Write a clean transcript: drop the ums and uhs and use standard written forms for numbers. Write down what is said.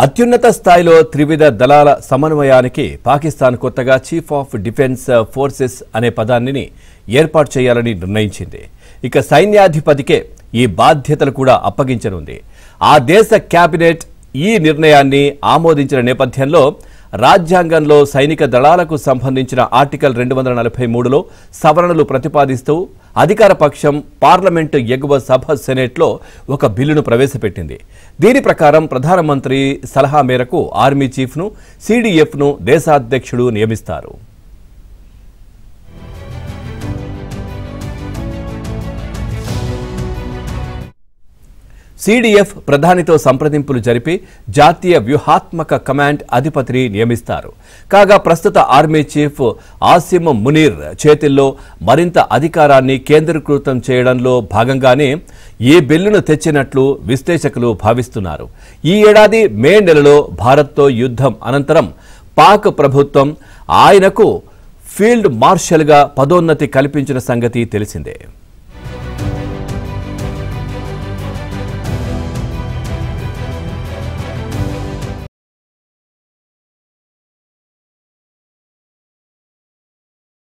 అత్యున్నత స్థాయిలో త్రివిధ దళాల సమన్వయానికి పాకిస్తాన్ కొత్తగా చీఫ్ ఆఫ్ డిఫెన్స్ ఫోర్సెస్ అనే పదాన్ని ఏర్పాటు చేయాలని నిర్ణయించింది. ఇక సైన్యాధిపతికే ఈ బాధ్యతలు కూడా అప్పగించనుంది. ఆ దేశ కేబినెట్ ఈ నిర్ణయాన్ని ఆమోదించిన నేపథ్యంలో రాజ్యాంగంలో సైనిక దళాలకు సంబంధించిన ఆర్టికల్ 243లో సవరణలు ప్రతిపాదిస్తూ అధికార పక్షం పార్లమెంటు ఎగువ సభ సెనేట్లో ఒక బిల్లును ప్రవేశపెట్టింది. దీని ప్రకారం ప్రధానమంత్రి సలహా మేరకు ఆర్మీ చీఫ్ను, సిడిఎఫ్ను దేశాధ్యక్షుడు నియమిస్తారు. సిడిఎఫ్ ప్రధానితో సంప్రదింపులు జరిపి జాతీయ వ్యూహాత్మక కమాండ్ అధిపతిని నియమిస్తారు. కాగా ప్రస్తుత ఆర్మీ చీఫ్ ఆసిమ్ మునీర్ చేతిల్లో మరింత అధికారాన్ని కేంద్రీకృతం చేయడంలో భాగంగానే ఈ బిల్లును తెచ్చినట్లు విశ్లేషకులు భావిస్తున్నారు. ఈ ఏడాది మే నెలలో భారత్తో యుద్ధం అనంతరం పాక్ ప్రభుత్వం ఆయనకు ఫీల్డ్ మార్షల్గా పదోన్నతి కల్పించిన సంగతి తెలిసిందే.